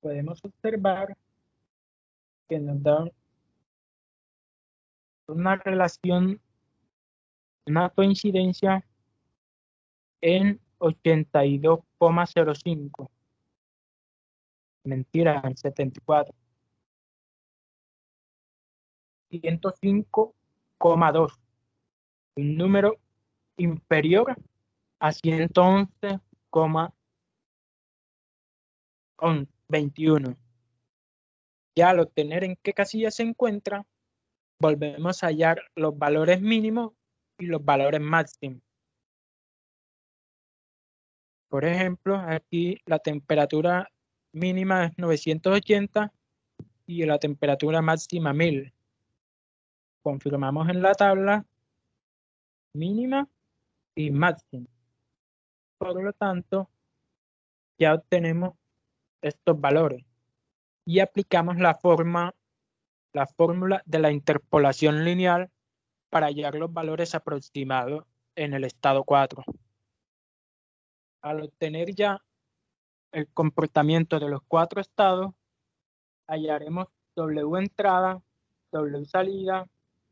podemos observar que nos da una relación, una coincidencia en 82,05. Mentira, en 74. 105,2. Un número inferior a 111,21. Ya al obtener en qué casilla se encuentra, volvemos a hallar los valores mínimos y los valores máximos. Por ejemplo, aquí la temperatura mínima es 980 y la temperatura máxima 1000. Confirmamos en la tabla mínima y máxima. Por lo tanto, ya obtenemos estos valores y aplicamos la fórmula de la interpolación lineal para hallar los valores aproximados en el estado 4. Al obtener ya el comportamiento de los 4 estados, hallaremos W entrada, W salida,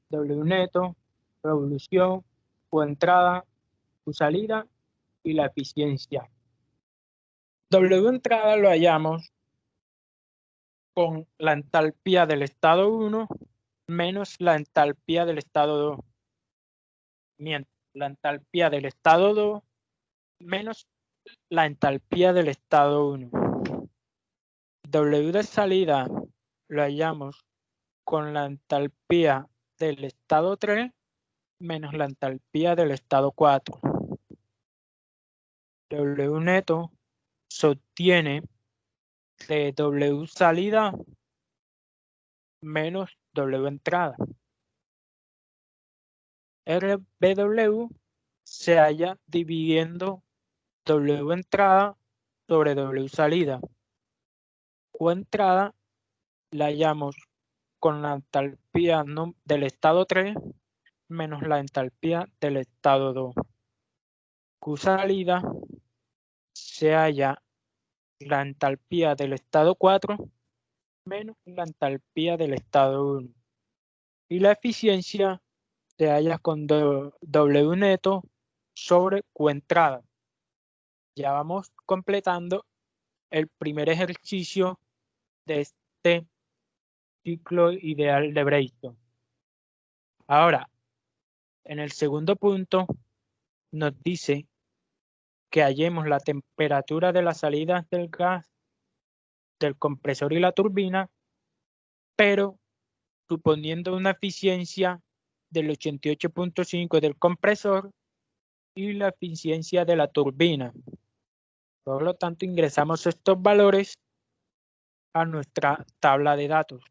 W neto, revolución, U entrada, U salida y la eficiencia. W entrada lo hallamos con la entalpía del estado 1 menos la entalpía del estado 2. Mientras la entalpía del estado 2 menos la entalpía del estado 1. W de salida lo hallamos con la entalpía del estado 3 menos la entalpía del estado 4. W neto se obtiene de W salida menos W entrada. RBW se halla dividiendo W entrada sobre W salida. U entrada la hallamos con la entalpía del estado 3 menos la entalpía del estado 2. Q salida se halla la entalpía del estado 4 menos la entalpía del estado 1. Y la eficiencia se halla con W neto sobre Q entrada. Ya vamos completando el primer ejercicio de este ciclo ideal de Brayton. Ahora, en el segundo punto, nos dice que hallemos la temperatura de las salidas del gas del compresor y la turbina, pero suponiendo una eficiencia del 88,5 del compresor y la eficiencia de la turbina. Por lo tanto, ingresamos estos valores a nuestra tabla de datos.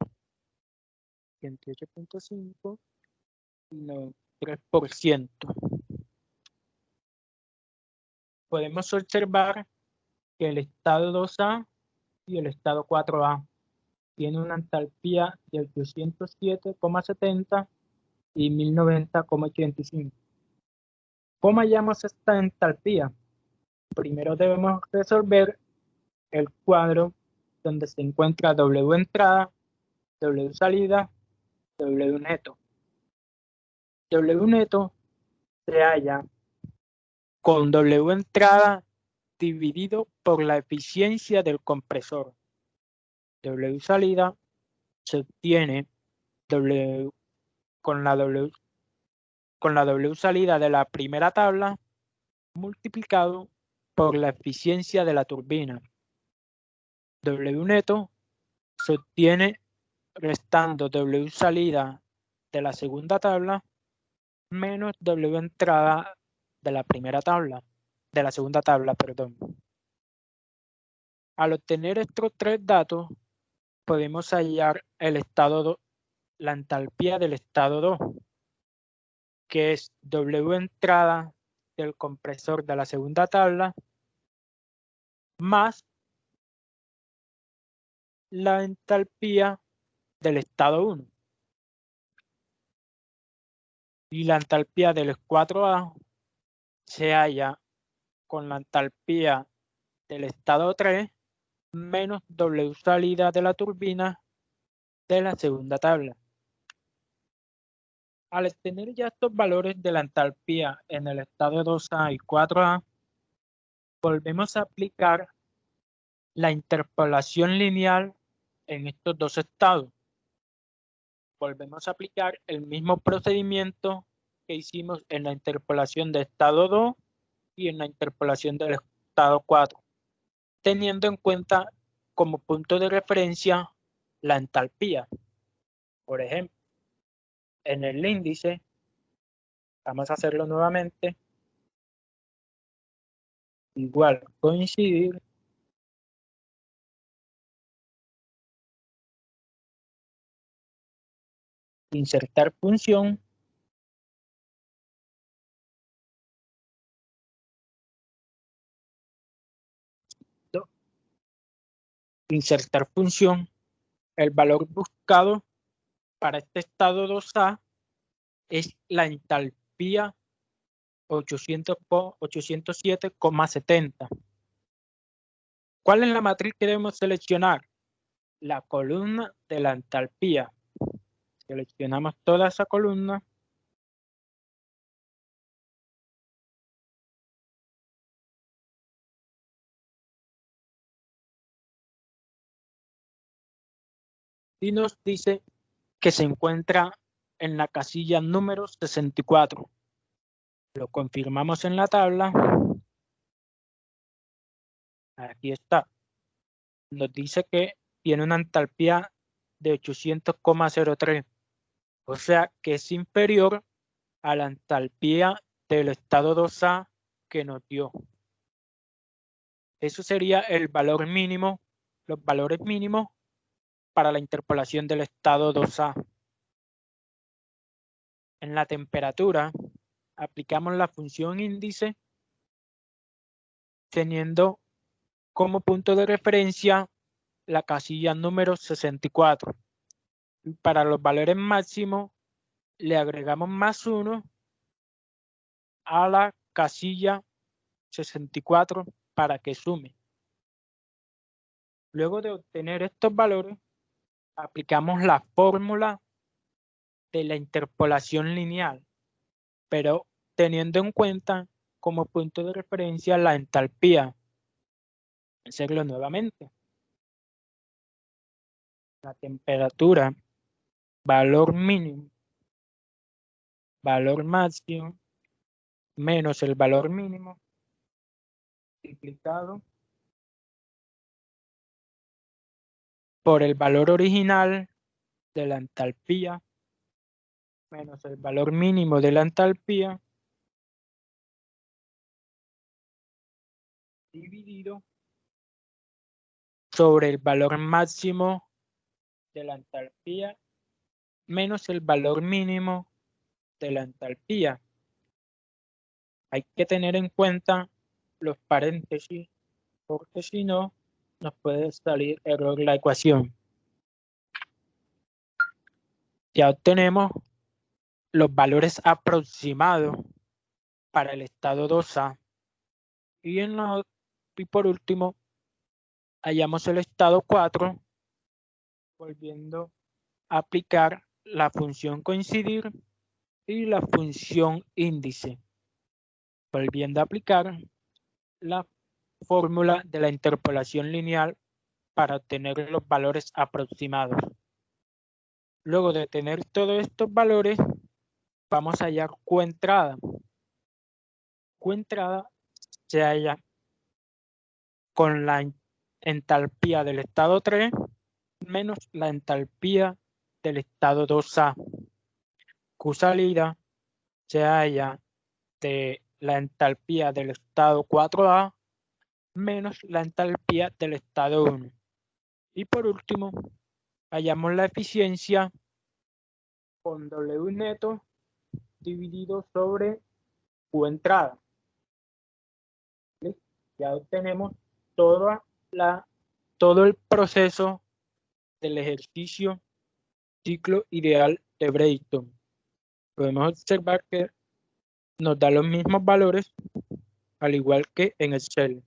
88,5 y 3%. Podemos observar que el estado 2A y el estado 4A tienen una entalpía de 807,70 y 1090,85. ¿Cómo hallamos esta entalpía? Primero debemos resolver el cuadro donde se encuentra W entrada, W salida, W neto. W neto se halla con W entrada dividido por la eficiencia del compresor. W salida se obtiene con la W salida de la primera tabla multiplicado por la eficiencia de la turbina. W neto se obtiene restando W salida de la segunda tabla menos W entrada de la primera tabla, de la segunda tabla, perdón. Al obtener estos tres datos, podemos hallar el estado 2, la entalpía del estado 2, que es W entrada del compresor de la segunda tabla más la entalpía del estado 1. Y la entalpía del 4A se halla con la entalpía del estado 3 menos W salida de la turbina de la segunda tabla. Al tener ya estos valores de la entalpía en el estado 2A y 4A, volvemos a aplicar la interpolación lineal en estos dos estados. Volvemos a aplicar el mismo procedimiento que hicimos en la interpolación de estado 2 y en la interpolación del estado 4, teniendo en cuenta como punto de referencia la entalpía. Por ejemplo, en el índice, vamos a hacerlo nuevamente, igual coincidir, insertar función, el valor buscado para este estado 2A es la entalpía 807,70. ¿Cuál es la matriz que debemos seleccionar? La columna de la entalpía. Seleccionamos toda esa columna. Y nos dice que se encuentra en la casilla número 64. Lo confirmamos en la tabla. Aquí está. Nos dice que tiene una entalpía de 800,03. O sea que es inferior a la entalpía del estado 2A que nos dio. Eso sería el valor mínimo, los valores mínimos para la interpolación del estado 2A. En la temperatura, aplicamos la función índice teniendo como punto de referencia la casilla número 64. Para los valores máximos, le agregamos +1 a la casilla 64 para que sume. Luego de obtener estos valores, aplicamos la fórmula de la interpolación lineal, pero teniendo en cuenta como punto de referencia la entalpía. Hacerlo nuevamente. La temperatura, valor mínimo, valor máximo, menos el valor mínimo, multiplicado por el valor original de la entalpía, menos el valor mínimo de la entalpía, dividido sobre el valor máximo de la entalpía, menos el valor mínimo de la entalpía. Hay que tener en cuenta los paréntesis, porque si no, nos puede salir error la ecuación. Ya obtenemos los valores aproximados para el estado 2A. Y por último, hallamos el estado 4, volviendo a aplicar la función coincidir y la función índice. Volviendo a aplicar la fórmula de la interpolación lineal para obtener los valores aproximados. Luego de tener todos estos valores, vamos a hallar Q-entrada. Q-entrada se halla con la entalpía del estado 3 menos la entalpía del estado 2A. Q-salida se halla de la entalpía del estado 4A menos la entalpía del estado 1. Y por último, hallamos la eficiencia con W neto dividido sobre Q-entrada. Ya obtenemos todo el proceso del ejercicio ciclo ideal de Brayton. Podemos observar que nos da los mismos valores al igual que en Excel.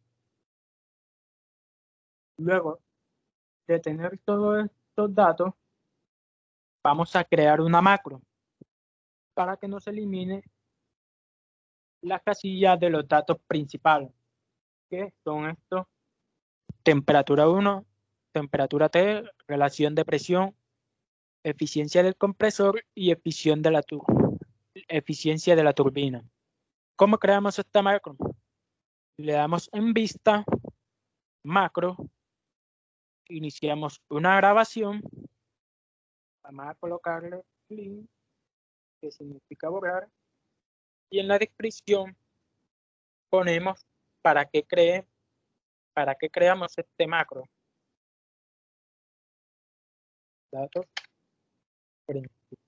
Luego de tener todos estos datos, vamos a crear una macro para que nos elimine las casillas de los datos principales, que son estos: temperatura 1, temperatura T, relación de presión, eficiencia del compresor y eficiencia de la turbina. ¿Cómo creamos esta macro? Le damos en vista, macro, iniciamos una grabación, vamos a colocarle clean, que significa borrar, y en la descripción ponemos para qué creamos este macro. Datos principales.